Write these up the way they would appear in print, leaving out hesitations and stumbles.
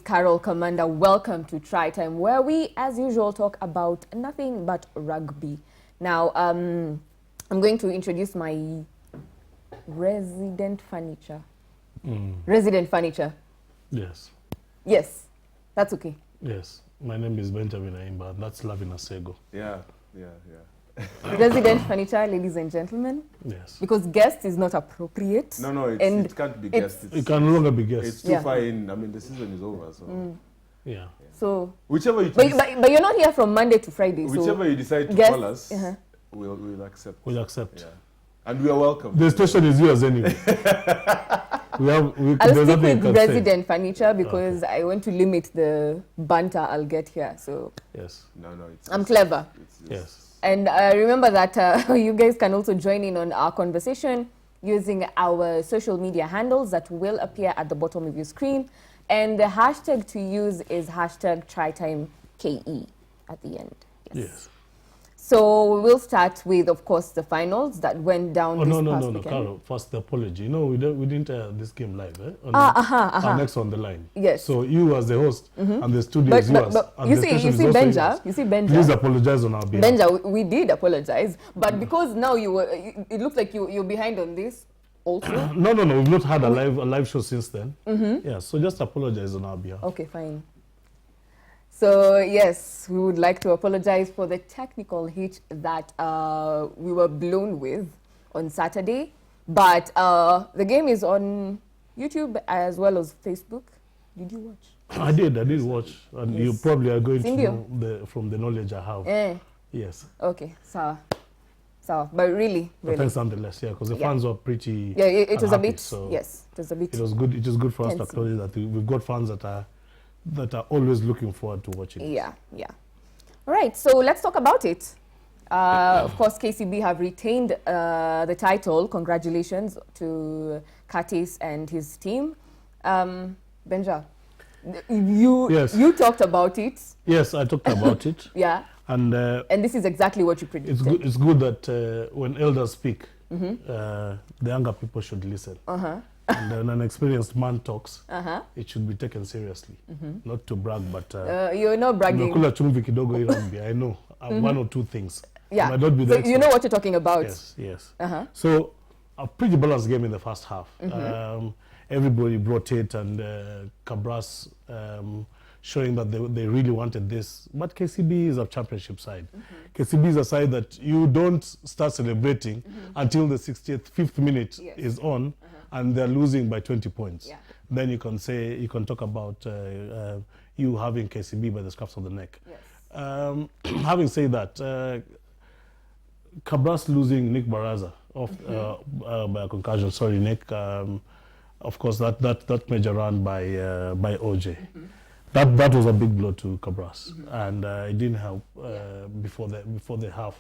Carol Commander. Welcome to Try Time, where we, as usual, talk about nothing but rugby. Now, I'm going to introduce my resident furniture. Resident furniture. Yes. Yes, that's okay. Yes. My name is Benjamin Aimba. That's Lavina Sego. Yeah. Resident furniture, ladies and gentlemen. Yes. Because guest is not appropriate. No, it can't be guest. It can no longer be guest. It's too far in. I mean, the season is over, so. Yeah. So. Whichever you but you're not here from Monday to Friday. Whichever so you decide to guest, call us, we'll accept. We'll accept. Yeah. And we are welcome. The station is yours anyway. I'll stick with resident furniture because I want to limit the banter I'll get here. So. Yes. No, I'm clever. Yes. And remember that you guys can also join in on our conversation using our social media handles that will appear at the bottom of your screen. And the hashtag to use is hashtag TryTimeKE at the end. Yes. So we'll start with, of course, the finals that went down this past weekend. Carol, first the apology. No, we didn't this game live. Our next on the line. Yes. So you as the host and the studio is yours. But you see Benja. Please apologize on our behalf. Benja, we did apologize, but because now it looks like you're behind on this also. No, we've not had a live show since then. Yeah, so just apologize on our behalf. Okay, fine. So yes, we would like to apologize for the technical hitch that we were blown with on Saturday. But the game is on YouTube as well as Facebook. Did you watch? I did watch. And you probably are going to know from the knowledge I have. Yes. Okay, so but really. But thanks nonetheless, because the fans were pretty it was unhappy, a bit, so yes, it was a bit. It was good. It is good for us to acknowledge that we've got fans that are always looking forward to watching. Yeah. All right, so let's talk about it. Of course, KCB have retained the title. Congratulations to Curtis and his team. Benja, you talked about it. Yes, I talked about it. Yeah. And this is exactly what you predicted. It's good that when elders speak, the younger people should listen. And when an experienced man talks, it should be taken seriously. Not to brag, but you're not bragging. I know one or two things. Yeah, might not be so you know what you're talking about. Yes. So a pretty balanced game in the first half. Everybody brought it, and Cabras showing that they really wanted this. But KCB is a championship side. KCB is a side that you don't start celebrating until the 65th minute is on. And they're losing by 20 points. Yeah. Then you can talk about you having KCB by the scruffs of the neck. Yes. Having said that, Cabras losing Nick Baraza by a concussion. Sorry, Nick. Of course, that major run by OJ. That was a big blow to Cabras, and it didn't help before the half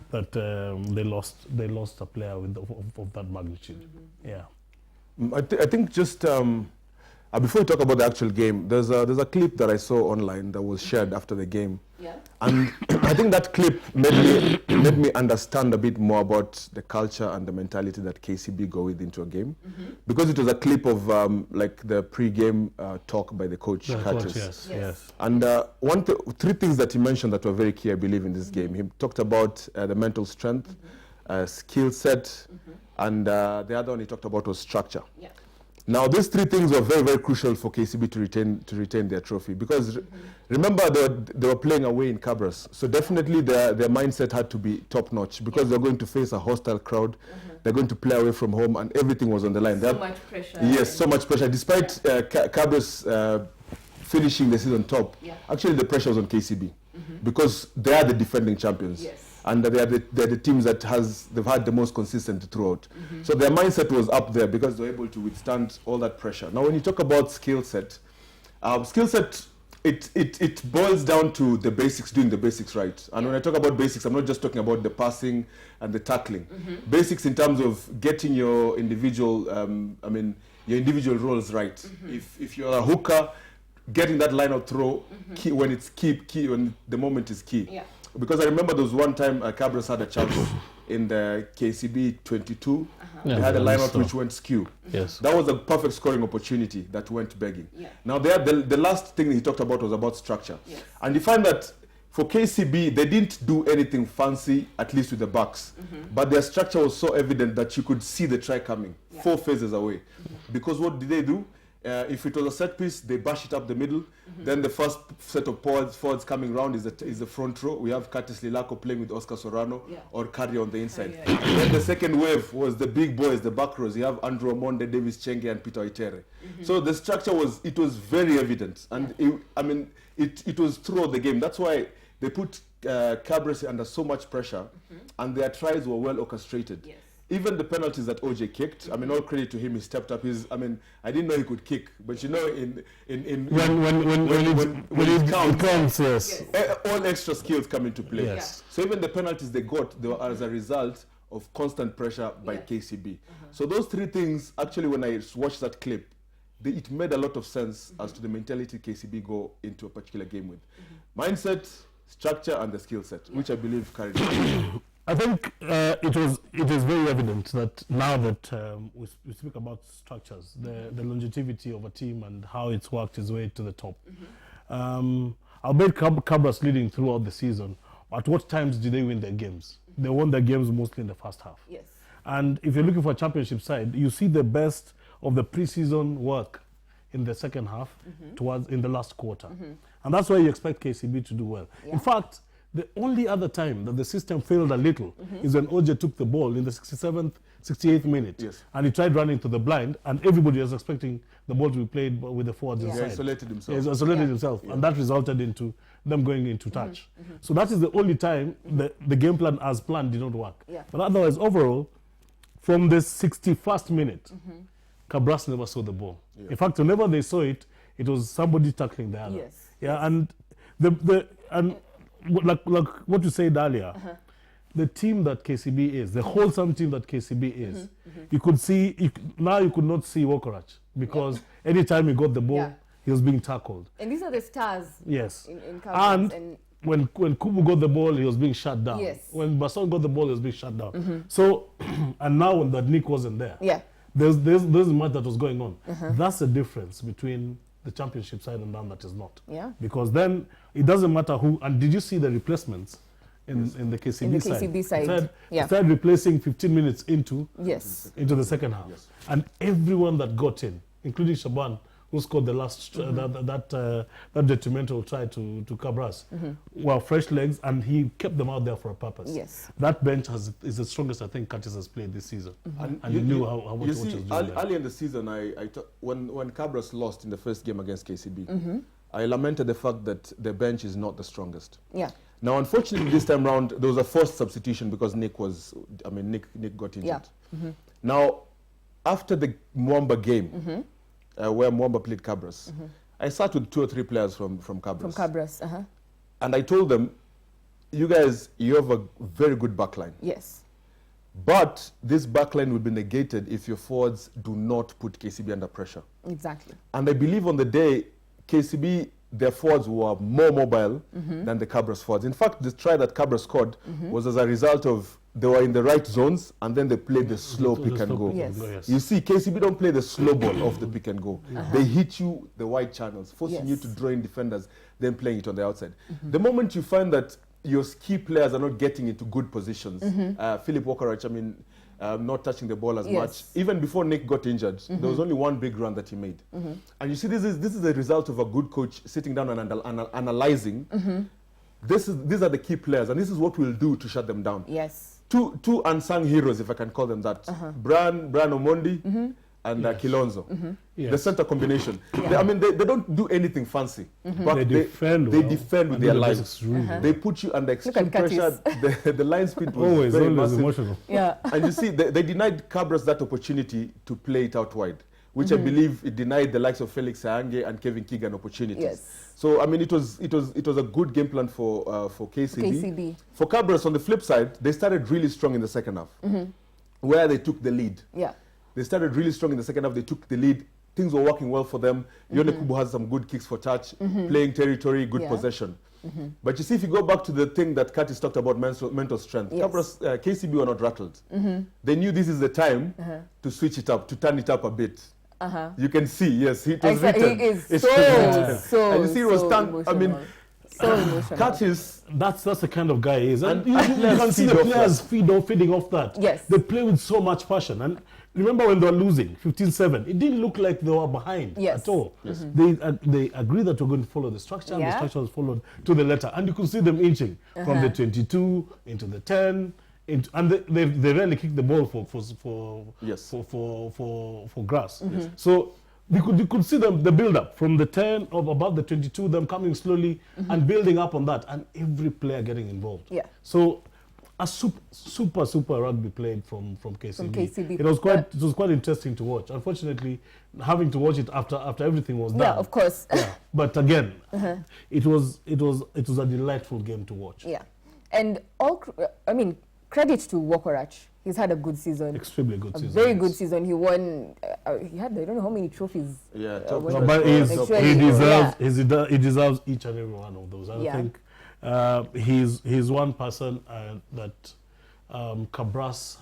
that they lost a player of that magnitude. Yeah. I think just before we talk about the actual game, there's a clip that I saw online that was shared after the game, and I think that clip made me understand a bit more about the culture and the mentality that KCB go with into a game, because it was a clip of like the pre-game talk by the coach Curtis. Yes. And three things that he mentioned that were very key, I believe, in this game. He talked about the mental strength, skill set. And the other one he talked about was structure. Yeah. Now, these three things were very, very crucial for KCB to retain their trophy, because remember they were playing away in Cabras, so definitely their mindset had to be top notch, because they're going to face a hostile crowd. They're going to play away from home, and everything was on the line. So much pressure. Yes, so much pressure. Despite Cabras finishing the season top, actually the pressure was on KCB, because they are the defending champions. Yes. And they're the teams that they've had the most consistent throughout. So their mindset was up there because they were able to withstand all that pressure. Now, when you talk about skill set, it boils down to the basics, doing the basics right. And when I talk about basics, I'm not just talking about the passing and the tackling. Basics in terms of getting your individual, your individual roles right. If you're a hooker, getting that line of throw key when it's key when the moment is key. Yeah. Because I remember there was one time Cabras had a chance in the KCB 22, Yeah, they had a I lineup saw. which went skew. Yes. That was a perfect scoring opportunity that went begging. Yeah. Now, the last thing he talked about was about structure. Yes. And you find that for KCB, they didn't do anything fancy, at least with the backs. But their structure was so evident that you could see the try coming 4 phases away. Because what did they do? If it was a set piece, they bash it up the middle. Then the first set of forwards coming round is the front row. We have Curtis Lilako playing with Oscar Sorano or Curry on the inside. Then the second wave was the big boys, the back rows. You have Andrew Omonde, Davis Chenge, and Peter Itere. So the structure was very evident, and it was throughout the game. That's why they put Cabres under so much pressure, and their tries were well orchestrated. Yes. Even the penalties that OJ kicked, I mean, all credit to him, he stepped up. I didn't know he could kick, but you know, when it counts, yes. all extra skills come into play. Yes. So even the penalties they got, they were as a result of constant pressure by KCB. So those 3 things, actually, when I watched that clip, it made a lot of sense as to the mentality KCB go into a particular game with. Mindset, structure, and the skill set, which I believe carried it. I think it is very evident that now that we speak about structures, the longevity of a team and how it's worked its way to the top. Albeit Cabras leading throughout the season, at what times did they win their games? They won their games mostly in the first half. Yes. And if you're looking for a championship side, you see the best of the preseason work in the second half in the last quarter. And that's why you expect KCB to do well. Yeah. In fact, the only other time that the system failed a little is when OJ took the ball in the 67th, 68th minute. Yes. And he tried running to the blind, and everybody was expecting the ball to be played with the forwards He inside. isolated himself. He isolated himself, and that resulted into them going into touch. So that is the only time the game plan as planned did not work. Yeah. But otherwise, overall, from the 61st minute, Cabras never saw the ball. In fact, whenever they saw it, it was somebody tackling the other. Yes. Yeah, and like what you said earlier, the team that KCB is, the wholesome team that KCB is, you could see, now you could not see Wokorach because anytime he got the ball, he was being tackled. And these are the stars. Yes. In Cabras. And when Kubu got the ball, he was being shut down. Yes. When Basson got the ball, he was being shut down. So, and now when that Nick wasn't there, there's much that was going on. That's the difference between the championship side and one that is not. Yeah. Because then it doesn't matter who. And did you see the replacements in the KCB side? In the KCB side. It started replacing 15 minutes into the second half. Yes. And everyone that got in, including Shaban, who scored the last that detrimental try to Cabras, were fresh legs, and he kept them out there for a purpose. Yes. That bench is the strongest I think Curtis has played this season, and you knew how much was doing. Early in the season, when Cabras lost in the first game against KCB, I lamented the fact that the bench is not the strongest. Yeah. Now, unfortunately, this time round there was a forced substitution because Nick got injured. Yeah. Now, after the Mwamba game, where Mwamba played Cabras, I sat with 2 or 3 players from Cabras. From Cabras, And I told them, you guys, you have a very good backline. Yes. But this backline will be negated if your forwards do not put KCB under pressure. Exactly. And I believe on the day, KCB, their forwards were more mobile than the Cabras forwards. In fact, the try that Cabras scored was as a result of they were in the right zones and then they played the slow pick and go. Yes. You see, KCB don't play the slow ball off the pick and go. They hit you the wide channels, forcing you to draw in defenders, then playing it on the outside. The moment you find that your key players are not getting into good positions, Philip Wokorach, not touching the ball as much. Even before Nick got injured, there was only one big run that he made. And you see, this is a result of a good coach sitting down and analyzing. These are the key players, and this is what we'll do to shut them down. Yes. Two unsung heroes, if I can call them that. Brian Omondi and Kilonzo. The center combination. They don't do anything fancy, but they defend with their lives. They put you under extreme pressure. The line speed was very massive. Emotional. Yeah. And you see, they denied Cabras that opportunity to play it out wide, which I believe it denied the likes of Felix Sayange and Kevin Keegan opportunities. Yes. So it was a good game plan for KCB. For Cabras, on the flip side, they started really strong in the second half, where they took the lead. Yeah. They started really strong in the second half. They took the lead. Things were working well for them. Yone Kubu has some good kicks for touch, playing territory, good possession. But you see, if you go back to the thing that Curtis talked about, mental strength, Yes. KCB were not rattled. They knew this is the time to switch it up, to turn it up a bit. You can see, yes, it was written. He is It's so, written. so, And you see, it was so stand. I mean, emotional. So emotional. Curtis. That's the kind of guy he is. And you And can see feed the off players feeding off that. Yes. They play with so much passion. And remember when they were losing, 15-7, it didn't look like they were behind Yes. at all. They agreed that we're going to follow the structure, and the Yeah. structure was followed to the letter. And you could see them inching from the 22 into the 10. And they rarely kick the ball Yes. for grass. So you could see them, the build up from the 10 of above the 22, them coming slowly and building up on that, and every player getting involved. Yeah. So a super rugby played from KCB. From KCB. It was quite interesting to watch. Unfortunately, having to watch it after everything was done. Yeah, of course. Yeah. But again, it was a delightful game to watch. Yeah. And credit to Wokorach. He's had a good season. Extremely good season. Very yes. good season. He won. He had, I don't know how many trophies. Yeah, top top No, trophy. but Actually, he deserves each and every one of those. And Yeah. I think he's one person that Cabras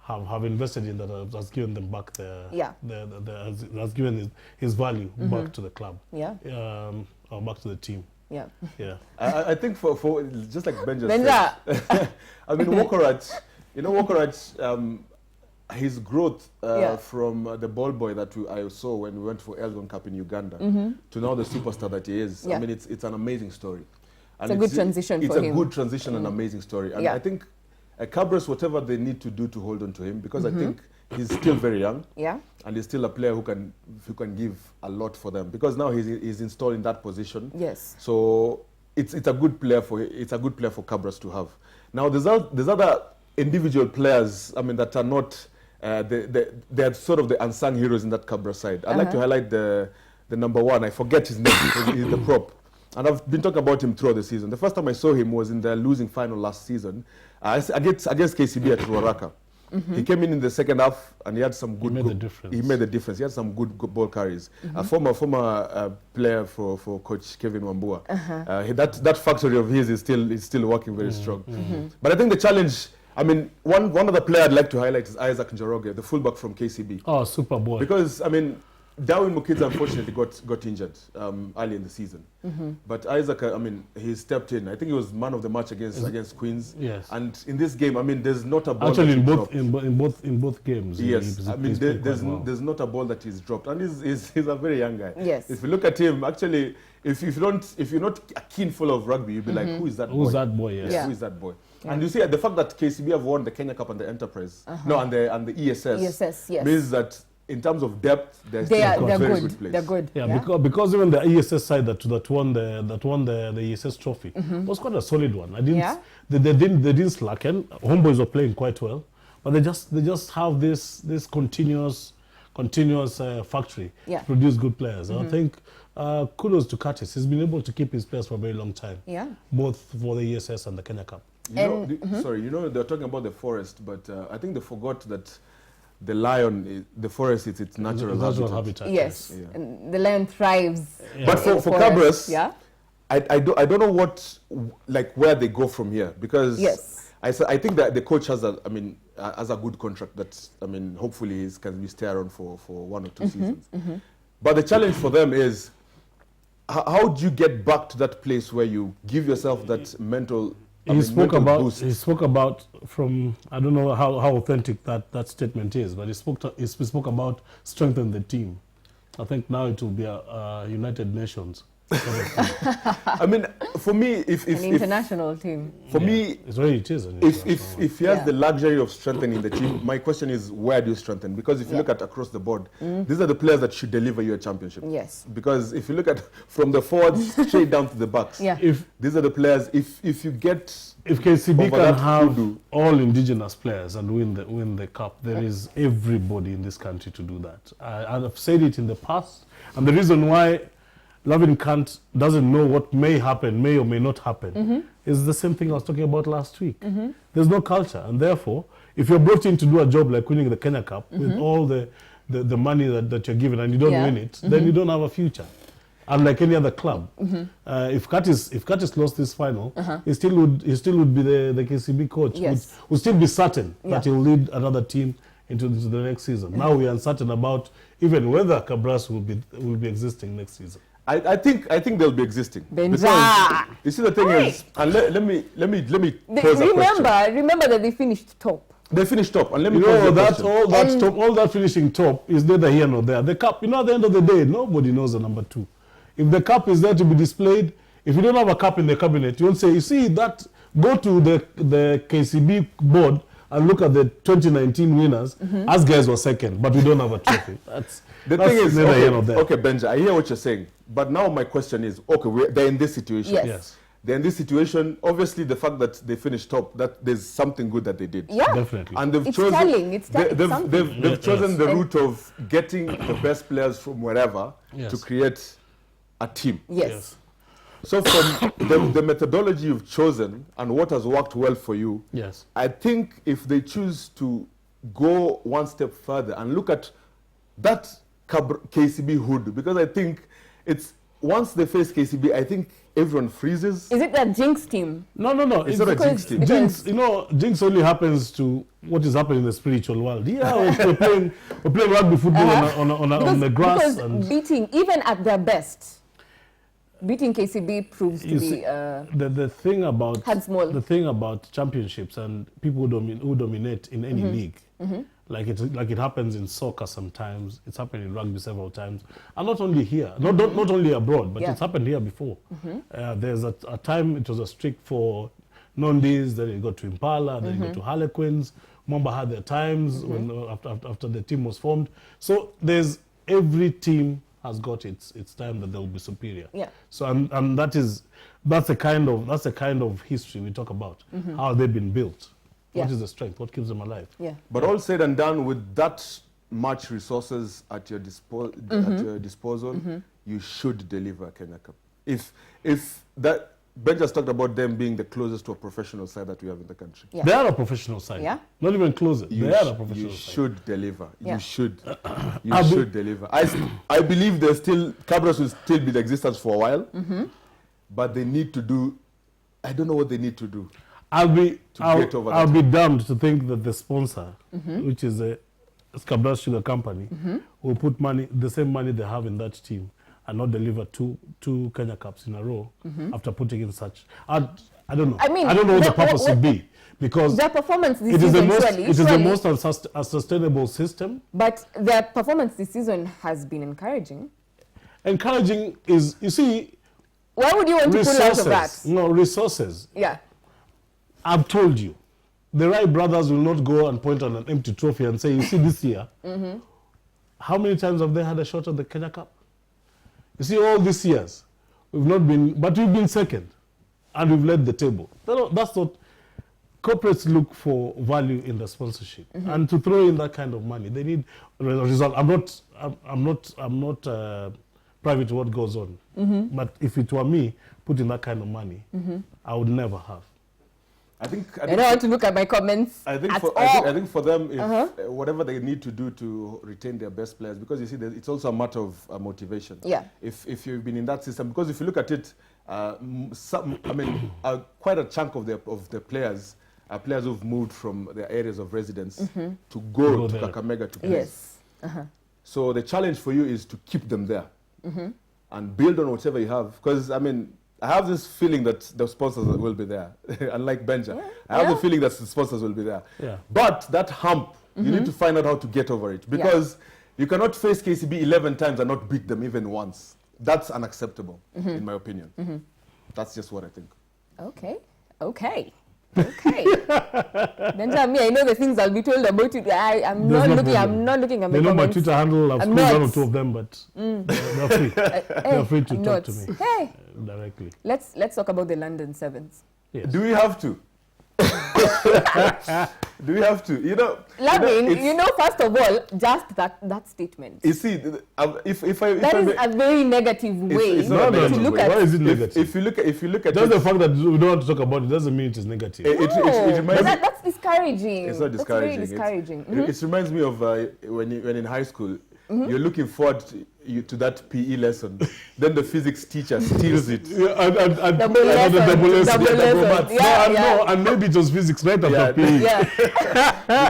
have invested in, that has given them back has given his value back to the club. Yeah. Or back to the team. Yeah. Yeah. I think for just like Benja Benja. said, I mean, Wokorach, his growth from the ball boy that I saw when we went for Elgon Cup in Uganda to now the superstar that he is. Yeah. I mean, it's an amazing story. And It's a good transition for him. It's a good transition and amazing story. And Yeah. I think Cabras, whatever they need to do to hold on to him, because I think he's still very young. Yeah. And he's still a player who can give a lot for them, because now he's installed in that position. Yes. So it's a good player for Cabras to have. Now there's other individual players. I mean, that are not they're sort of the unsung heroes in that Cabras side. I'd like to highlight the number one. I forget his name. He's the prop, and I've been talking about him throughout the season. The first time I saw him was in the losing final last season against KCB at Ruaraka. He came in the second half and he had some good. He made the difference. He made the difference. He had some good ball carries. A former player for Coach Kevin Wambua. That factory of his is still working very strong. But I think the challenge. I mean, one other player I'd like to highlight is Isaac Njoroge, the fullback from KCB. Oh, super boy. Because I mean, Darwin Mukidza unfortunately got injured early in the season. But Isaac, I mean, he stepped in. I think he was man of the match against Queens. Yes. And in this game, I mean, there's not a ball. Actually, that in both games. Yes, I mean, there's not a ball that he's dropped, and he's a very young guy. Yes. If you look at him, actually, if you're not a keen full of rugby, you'll be like, who is that boy? Who's that boy? Yes. Yeah. Who is that boy? And you see, the fact that KCB have won the Kenya Cup and the Enterprise, and the ESS, yes. means that in terms of depth, they're They're still a very good. good place. They're good. Yeah, because even the ESS side that won the ESS trophy was quite a solid one. They didn't slacken. Homeboys were playing quite well, but they just have this continuous factory to produce good players. And I think kudos to Curtis. He's been able to keep his players for a very long time. Yeah. Both for the ESS and the Kenya Cup. Sorry, they're talking about the forest, but I think they forgot that the lion, the forest, is its natural habitat. Yes. Yeah. And the lion thrives. Yeah. But in the for forest. Cabras, Yeah. I don't know where they go from here, because Yes. I think that the coach has a good contract that, I mean, hopefully he can stay around for 1 or 2 seasons. But the challenge for them is, how do you get back to that place where you give yourself that mental boost? He spoke about from, I don't know how authentic that statement is, but he spoke about strengthening the team. I think now it will be a United Nations. I mean, for me, if An international team. for me, it's really it is. if he has the luxury of strengthening the team, my question is, where do you strengthen? Because if you look at across the board, these are the players that should deliver you a championship. Yes. Because if you look at from the forwards straight down to the backs, Yeah. these are the players. If you get If KCB over can that have hoodoo. all indigenous players and win the cup, there is everybody in this country to do that. I've said it in the past, and the reason why Lavin doesn't know what may happen, may or may not happen, is the same thing I was talking about last week. There's no culture, and therefore, if you're brought in to do a job like winning the Kenya Cup with all the money that you're given and you don't win it, then you don't have a future. unlike any other club. If Curtis lost this final, he still would be the KCB coach. Yes. Would still be certain Yeah. that he'll lead another team into the next season. Now we are uncertain about even whether Cabras will be existing next season. I think they'll be existing. Benja. Because you see the thing is, and let me pose a question. Remember that they finished top. They finished top, and let me You pose know, a that's question. all that finishing top is neither here nor there. The cup, at the end of the day, nobody knows the number 2. If the cup is there to be displayed, if you don't have a cup in the cabinet, you won't say, you see that, go to the KCB board and look at the 2019 winners. Us guys were second, but we don't have a trophy. The thing is, neither here nor there. okay, Benja, I hear what you're saying, but now my question is, okay, they're in this situation. Yes. They're in this situation. Obviously, the fact that they finished top, that there's something good that they did. Yeah. Definitely. And they've It's chosen. telling, it's telling They've chosen the And- route of getting the best players from wherever Yes. to create a team. Yes. So from the methodology you've chosen and what has worked well for you, Yes. I think if they choose to go one step further and look at that KCB hood, because I think it's once they face KCB, I think everyone freezes. Is it that Jinx team? No. It's not a jinx team. Jinx, jinx only happens to what is happening in the spiritual world. Yeah, we're playing rugby football on the grass. Because And beating, even at their best, beating KCB proves to you be see, the thing about hand small. the thing about championships and people who dominate in any league, like it happens in soccer sometimes, it's happened in rugby several times, and not only here, not only abroad, but Yeah. it's happened here before. There's a time it was a streak for Nondis, then it got to Impala, then it got to Harlequins. Mamba had their times when after the team was formed. So every team has got its time that they will be superior. Yeah. So and that's the kind of history we talk about. How they've been built. Yeah. What is the strength? What keeps them alive? Yeah. But all said and done, with that much resources at your disposal, you should deliver Kenya Cup. If that Ben just talked about them being the closest to a professional side that we have in the country. Yeah. They are a professional side. Yeah. Not even closer. They are a professional You side. should deliver. Yeah. You should. You I'll be- should deliver. I believe Cabras will still be in existence for a while, but they need to do. I don't know what they need to do. I'll be get over I'll that. be damned to think that the sponsor, which is a Cabras Sugar Company, will put the same money they have in that team and not deliver two Kenya Cups in a row after putting in such. I don't know. I mean, I don't know what the purpose would be, because Their performance this it is the season, most surely, it is the surely, most unsustainable system. but their performance this season has been encouraging. Encouraging is, you see, Why would you want to pull out of that? resources. No, resources. Yeah. I've told you, the Wright brothers will not go and point on an empty trophy and say, you see, this year, how many times have they had a shot at the Kenya Cup? You see, all these years, we've not been, but we've been second, and we've led the table. That's what corporates look for, value in the sponsorship, and to throw in that kind of money, they need a result. I'm not private to what goes on, but if it were me putting that kind of money, I would never have. I think I don't want to look at my comments I think at for, all. I think for them, if, whatever they need to do to retain their best players, because you see, it's also a matter of motivation. Yeah. If you've been in that system, because if you look at it, quite a chunk of the players are players who've moved from their areas of residence to go to there. Kakamega to play. Yes. So the challenge for you is to keep them there and build on whatever you have. Because I have this feeling that the sponsors will be there. Unlike Benja, I have the feeling that the sponsors will be there. Yeah. But that hump, you need to find out how to get over it, because you cannot face KCB 11 times and not beat them even once. That's unacceptable, in my opinion. That's just what I think. Okay. Benjamin, I know the things I'll be told about it. I'm There's not no looking. problem. I'm not looking at my They know my comments. Twitter handle. I've I'm scrolled one or not. two of them, but they're free. They're free to I'm talk not. to me Hey, directly. let's talk about the London Sevens. Yes. Do we have to? Do we have to? Loving, first of all, just that statement. You see, if I That is may, a very negative way it's not a to negative look way. at. Why is it negative? if you look at Just it, the fact that we don't want to talk about it doesn't mean it is negative. it No, reminds me. that's discouraging. It's not discouraging. That's very discouraging. It reminds me of when in high school, you're looking forward to that PE lesson. Then the physics teacher steals it. And Double lesson. double lesson. Double double lesson. maths. Yeah, No, yeah. no, and maybe it was physics right after Yeah. PE. Yeah.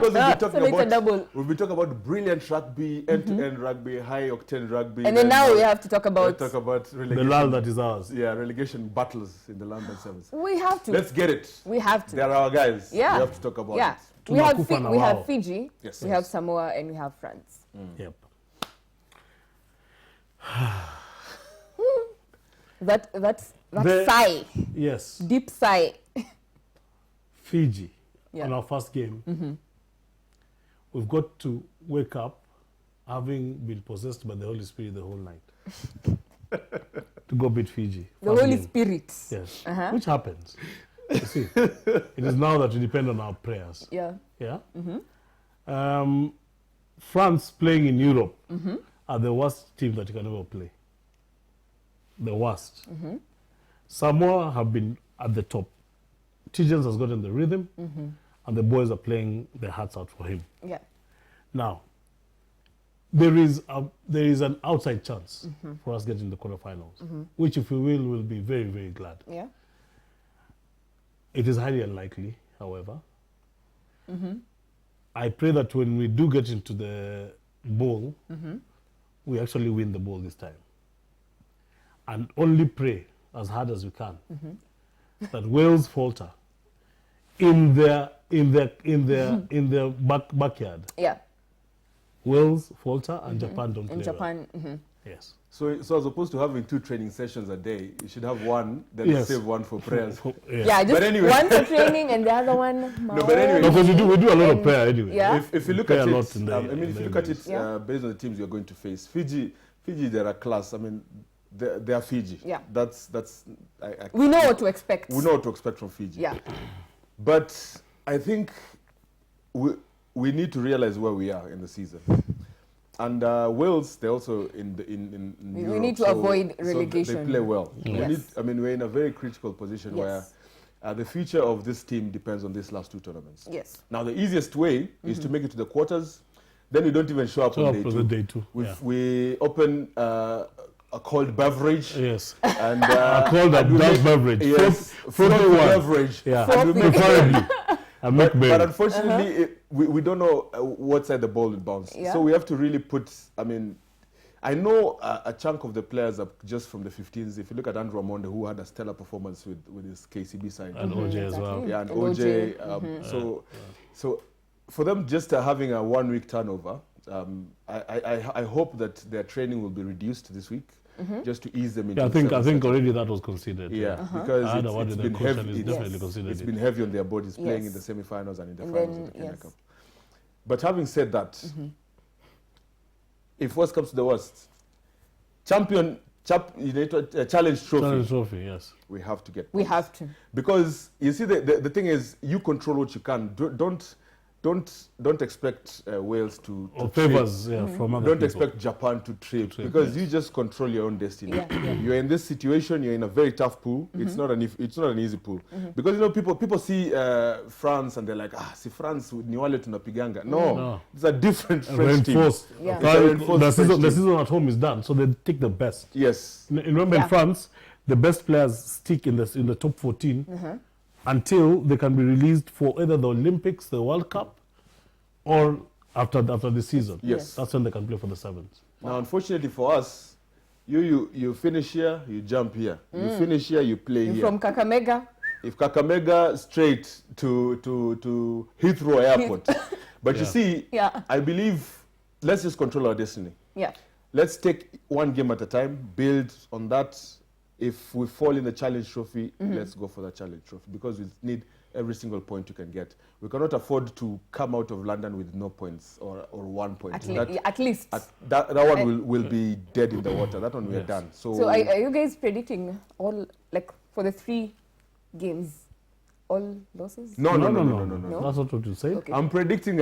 Because we'll be So talking it's a double. we'll be talking about brilliant rugby, end-to-end rugby, high-octane rugby. And then now we have to talk about... relegation. The lull that is ours. Yeah, relegation battles in the London Sevens. We have to. Let's get it. We have to. They're our guys. Yeah. We have to talk about Yeah. it. We have, Tunakufa na we have wao. Fiji, Yes. we Yes. have Samoa, and we have France. Yep. That's The- sigh, Yes. deep sigh. Fiji, Yeah. on our first game, we've got to wake up having been possessed by the Holy Spirit the whole night to go beat Fiji. The First Holy game. Spirit. Yes. Uh-huh. Which happens. You see, it is now that we depend on our prayers. Yeah. Yeah. France playing in Europe are the worst team that you can ever play. The worst. Samoa have been at the top. Tijans has gotten the rhythm, and the boys are playing their hearts out for him. Yeah. Now, there is an outside chance for us getting the quarterfinals, which, if we will be very, very glad. Yeah. It is highly unlikely, however. I pray that when we do get into the bowl, we actually win the bowl this time. And only pray as hard as we can that Wales falter in their backyard. Yeah. Wales falter and Japan don't play In Japan. well. Yes. So as opposed to having 2 training sessions a day, you should have one, then Yes. save one for prayers. Yeah, just But anyway. one for training and the other one. No, but anyway. No, because we do a lot of And- prayer anyway. Yeah. If you look Pray at a it, lot in the- if in you the look at it evenings. Yeah. based on the teams you're going to face, Fiji, they're a class. I mean, they are Fiji. Yeah. That's We know what to expect. we know what to expect from Fiji. Yeah. But I think we need to realize where we are in the season. And Wales, they're also in We Europe, need to avoid So relegation. they play well. Yes. We're in a very critical position Yes. where the future of this team depends on these last 2 tournaments. Yes. Now, the easiest way is to make it to the quarters. Then you don't even show up So on up day for 2. the day 2. We open a cold beverage. Yes. And I call that and we Dutch make- beverage. Yes, Frothy frothy one. beverage. Yeah. And we make- Preferably. I make but better. unfortunately, we don't know what side the ball will bounce. Yeah. So we have to really put, I know a chunk of the players are just from the 15s. If you look at Andrew Amonde, who had a stellar performance with his KCB side. And OJ as well. exactly. Yeah, and And OJ. OJ. So for them just having a 1-week turnover, I hope that their training will be reduced this week, just to ease them into Yeah, I the think seventh already that was considered. yeah, Uh-huh. because I had a word it's with the been coach and heavy. he's definitely Yes. considered It's it. been heavy on their bodies playing in Yes. the semi-finals and in the And finals then, of the Kenya yes. Cup. But having said that, if worst comes to the worst, challenge trophy, Challenge trophy, yes. we have to get. We points. have to. Because you see, the thing is, you control what you can. Don't expect Wales to Or trip. favors from other Don't people. expect Japan to trip, Trip, because yes. you just control your own destiny. Yeah, yeah. You're in this situation. You're in a very tough pool. It's not an easy pool, because people see France and they're like, see France ni wale tunapiganga. No, it's a different French team. Reinforced. Yeah. It's a reinforced The French team. season at home is done, so they take the best. Yes. Remember Yeah. in France, the best players stick in the top 14 until they can be released for either the Olympics, the World Cup, or after the season. Yes. That's when they can play for the sevens. Now, unfortunately for us, you finish here, you jump here. You finish here, you play You're here. from Kakamega. If Kakamega straight to Heathrow Airport. But you Yeah. see, Yeah. I believe, let's just control our destiny. Yeah. Let's take one game at a time, build on that. If we fall in the challenge trophy, let's go for the challenge trophy, because we need every single point you can get. We cannot afford to come out of London with no points or 1 point. At least. That one will be dead in the water. That one we are Yes. done. So are you guys predicting all, like, for the 3 games, all losses? No. That's not what you say. Okay. I'm predicting,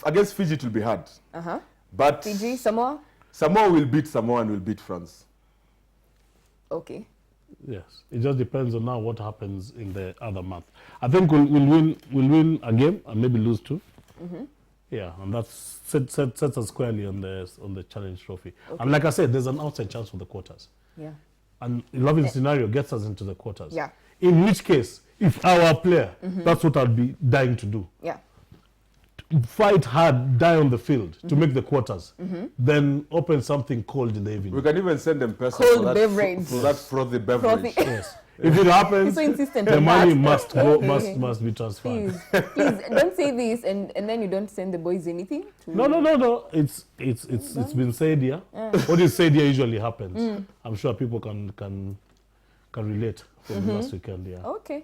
against Fiji it will be hard. Uh-huh. But Fiji, Samoa? Samoa will beat Samoa and will beat France. Okay. Yes, it just depends on now what happens in the other month. I think we'll win a game and maybe lose 2. Yeah, and that's sets us squarely on the challenge trophy. And like I said, there's an outside chance for the quarters. Yeah. And loving scenario gets us into the quarters. Yeah. In which case, if our player, that's what I'd be dying to do. Yeah. Fight hard, die on the field to make the quarters. Then open something cold in the evening. We can even send them person Cold for that, beverage. for that frothy beverage. Frothy. Yes. If it happens, You're so insistent the on money that. must go, Okay. must be transferred. Please don't say this and then you don't send the boys anything. No. It's been said here. What is said here usually happens. I'm sure people can relate from last weekend. Yeah. Okay.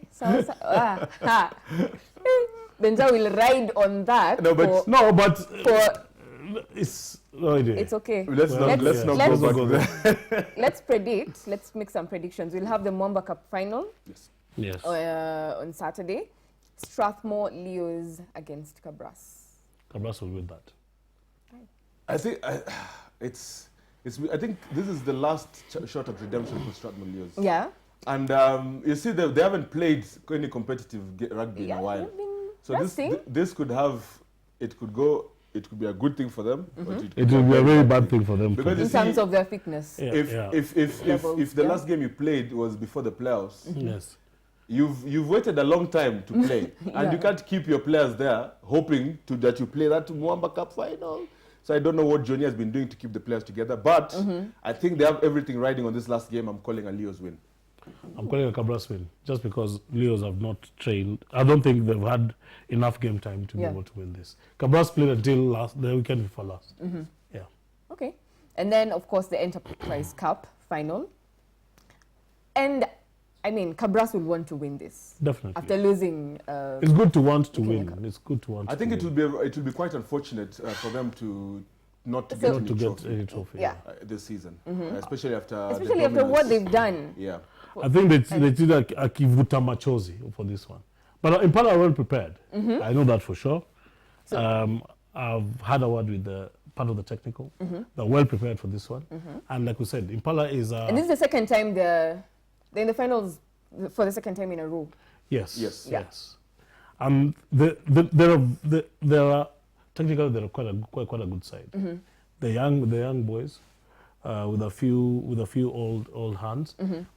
Benja will ride on that. It's no idea. It's okay. Let's not go back there. Let's predict. Let's make some predictions. We'll have the Mwamba Cup final Yes. on Saturday. Strathmore Leos against Cabras. Cabras will win that. I think I think this is the last shot at redemption for Strathmore Leos. Yeah. And you see, they haven't played any competitive rugby in a while. So this could be a good thing for them. But it will be a very bad thing for them. Because In terms of their fitness. If the last game you played was before the playoffs, Yes. you've waited a long time to play, and you can't keep your players there hoping that you play that Mwamba Cup final. So I don't know what Johnny has been doing to keep the players together, but I think they have everything riding on this last game. I'm calling a Leos win. I'm calling a Cabras win just because Leos have not trained. I don't think they've had enough game time to be able to win this. Cabras played until the weekend before last. Yeah. Okay. And then, of course, the Enterprise Cup final. And, I mean, Cabras will want to win this. Definitely. After losing... it's good to want to win. It's good to want I think it will be quite unfortunate for them to not to get any trophy this season, especially after what they've done. Yeah. I think they did a kivuta machozi for this one. But Impala are well prepared. I know that for sure. So, I've had a word with the part of the technical. They're well prepared for this one. And like we said, Impala is... and this is the second time they're in the finals for the second time in a row. Yes. And there are technically they're quite a good side. The young boys with a few old hands,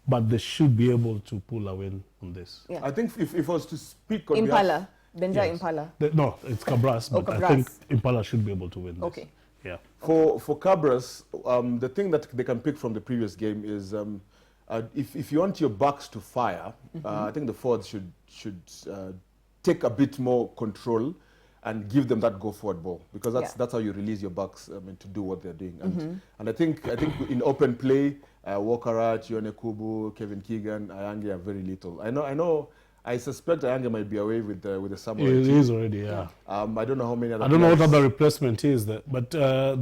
but they should be able to pull a win on this. Yeah. I think if I was to speak on Impala, Benja Yes. Impala. No, it's Cabras, but Cabras. I think Impala should be able to win this. Okay. Yeah. For Cabras, the thing that they can pick from the previous game is if you want your backs to fire, I think the forwards should take a bit more control and give them that go forward ball, because that's how you release your backs to do what they're doing. And I think in open play, Wakarat, Yone Kubu, Kevin Keegan, Ayange are very little. I suspect Ayange might be away with the Samurai It team. is already, yeah. I don't know how many other I don't know what players- other replacement is, but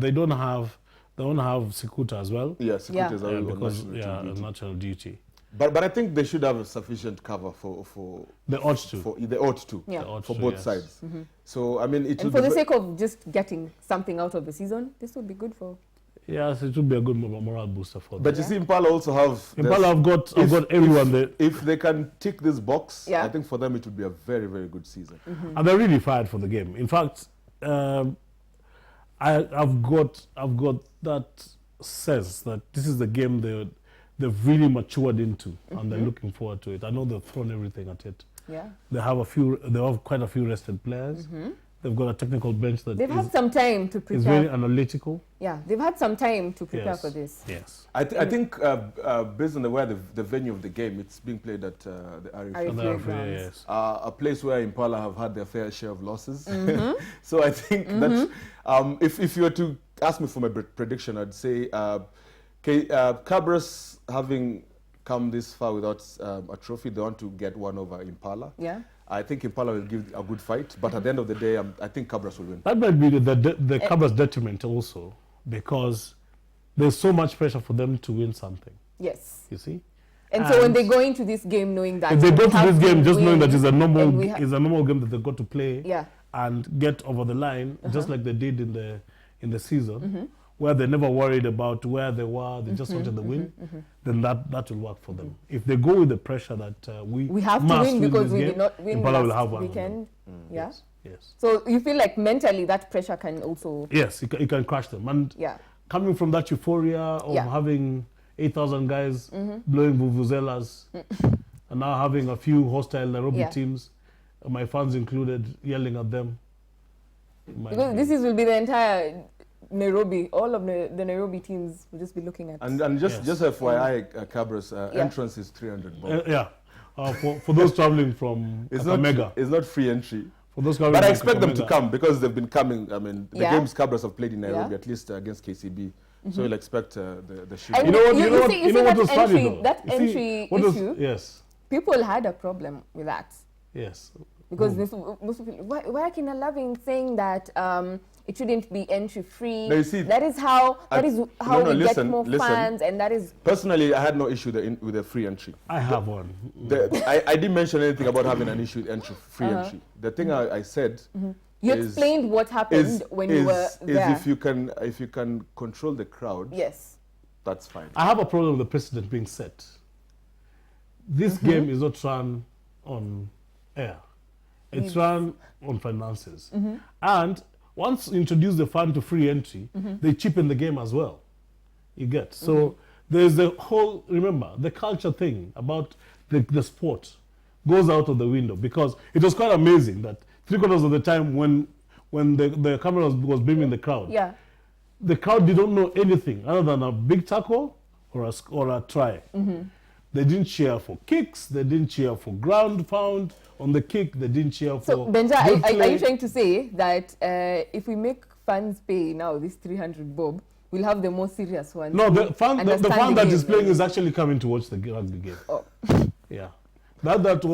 they don't have Sikuta as well. Yes, Yeah. because On national duty. But I think they should have a sufficient cover for They ought to. they ought to Yeah. They ought for to, both yes. sides. So I mean, And for the sake of just getting something out of the season, this would be good for... Yes, it would be a good morale booster for them. But you see, Impala also have Impala have got everyone there. If they can tick this box, Yeah. I think for them it would be a very, very good season. And they're really fired for the game. In fact, I've got that sense that this is the game they've really matured into, and they're looking forward to it. I know they've thrown everything at it. Yeah. They have quite a few rested players. They've got a technical bench that They've had some time to is very prepare. analytical. Yeah, they've had some time to prepare Yes. for this. Yes. I think based on the venue of the game, it's being played at the Arif Arif, And Playgrounds. yes. a place where Impala have had their fair share of losses. So I think that if you were to ask me for my prediction, I'd say Cabras, having come this far without a trophy, they want to get one over Impala. Yeah. I think Impala will give a good fight, but at the end of the day, I think Cabras will win. That might be the Cabras' detriment also, because there's so much pressure for them to win something. Yes. You see. And so when they go into this game knowing that... If they go we to have this game just knowing win, that it's a normal and we ha- game that they've got to play Yeah. and get over the line, just like they did in the season, where they never worried about where they were, they just wanted the win, then that will work for them. If they go with the pressure that we We have to must win because this we game, did not win Impala will last have one. weekend. Yeah. Yes. Yes. So you feel like mentally that pressure can also... Yes, it can crush them. And Yeah. coming from that euphoria of Yeah. having 8,000 guys blowing vuvuzelas, and now having a few hostile Nairobi Yeah. teams, my fans included, yelling at them. Because this will be the entire Nairobi, all of the Nairobi teams will just be looking at... And just Yes. FYI, Cabra's Yeah. entrance is 300 bob. Yeah. For those traveling from It's Kakamega. it's not free entry. For those traveling But I from expect them to Kakamega. come because they've been coming. I mean, the Yeah. games Cabras have played in Nairobi, Yeah. at least against KCB. So you'll expect the shoot. And You know what? you You know what? see You know what that was funny entry, though? that You see, entry what was- issue, yes. people had a problem with that. Yes. Because most people, why can Loving saying that it shouldn't be entry free? No, you see, that is how we listen, get more listen. fans, and that is... Personally, I had no issue with the free entry. I have one. I didn't mention anything about having an issue with free entry. The thing I said You is- explained what happened when you were there. Is if you can control the crowd, Yes. that's fine. I have a problem with the precedent being set. This game is not run on air. It's run on finances. And once you introduce the fan to free entry, they cheapen the game as well. You get. So there's the whole, remember, the culture thing about the sport goes out of the window, because it was quite amazing that 3/4 of the time when the camera was beaming the crowd, Yeah. the crowd didn't know anything other than a big tackle or a try. They didn't cheer for kicks. They didn't cheer for ground pound on the kick. They didn't cheer for... So, Benja, good are play. you trying to say that if we make fans pay now this 300 bob, we'll have the more serious ones? No, who the fan understand that game? is playing is actually coming to watch the rugby game. Oh. Yeah. That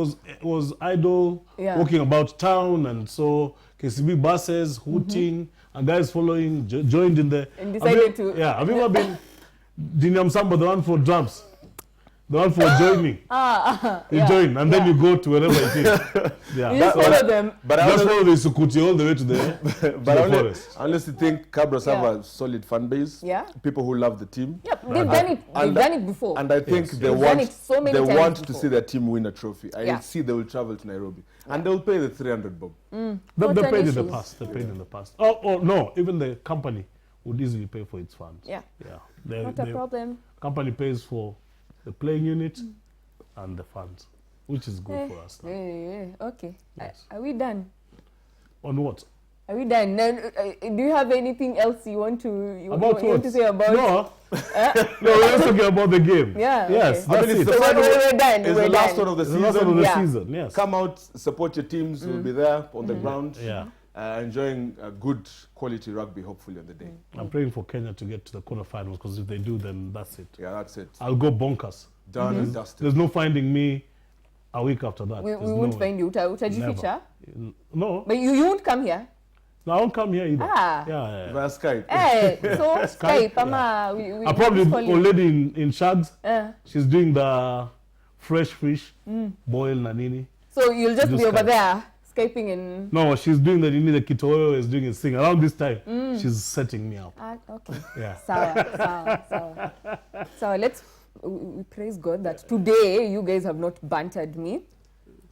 was idle, Yeah. walking about town, and so KCB buses hooting, and guys following, joined in the... And decided to... Yeah, have you ever been Dinyam Samba, the one for drums? The one for joining. You yeah. join, and then you go to wherever it is. Yeah. You just follow them. But I Just honestly, follow the Sukuti all the way to the, but to I the honestly, forest. I honestly think Cabras have Yeah. a solid fan base. Yeah. People who love the team. Yep, they've done it. They've And- done it before. And I think Yes. they They've want, done it so many they times want to before. see their team win a trophy. I Yeah. see they will travel to Nairobi. And they'll pay the 300 bob. They Not paid an in the issue. past. They paid in the past. Oh no, even the company would easily pay for its funds. Yeah, Yeah. not a problem. Company pays for the playing unit and the funds, which is good for us now. Okay. Yes. Are we done? On what? Are we done? Now, do you have anything else you want to About you want to what? say about? No. No, we're just talking about the game. Yeah, Yes, okay. I that's mean, it's it. the final- We're done. It's We're the last done. one of the It's the last one of season. the Yeah. season, yes. Come out, support your teams. We'll be there on the ground. Yeah. Enjoying good quality rugby, hopefully, on the day. I'm praying for Kenya to get to the quarterfinals, because if they do, then that's it. Yeah, that's it. I'll go bonkers. Done and dusted. There's no finding me a week after that. We There's won't no find you. Utajificha. Never. No, But you won't come here. no, I won't come here either. Ah. Yeah. Via Skype. Hey, so Skype, Skype, Ama. I probably just call you. already in Shags. Uh, She's doing the fresh fish, boil nanini. so you'll just Do be over Skype. there, Skyping and... No, she's doing the nini, the kitoweo is doing his thing. Around this time, she's setting me up. Okay. Yeah. Sawa. So we praise God that today you guys have not bantered me.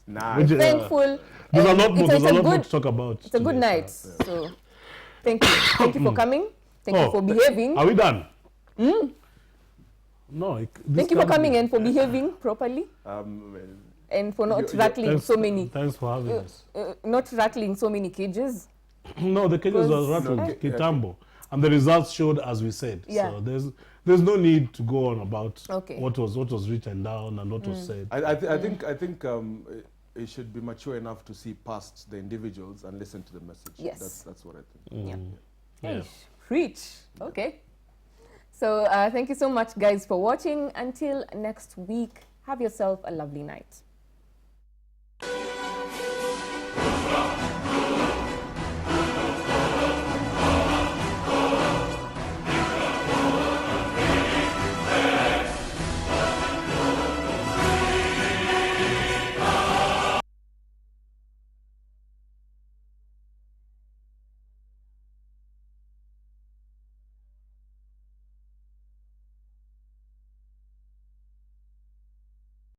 Nah. Would you- Thankful. There's a and lot more. it's There's a lot more good, to talk about. it's a good today, night. sir. So thank you. Thank you for coming. Thank you Oh, for behaving. Are we done? No. Thank you for coming and for behaving properly and for not rattling so many. Thanks for having us. Not rattling so many cages. No, the cages was Because- rattled, No, Kitambo, and the results showed as we said. Yeah. So there's no need to go on about Okay. what was written down and what was said. I think it should be mature enough to see past the individuals and listen to the message. Yes. That's what I think. Yeah. Yeah. Eish, preach. Okay. So thank you so much, guys, for watching. Until next week, have yourself a lovely night.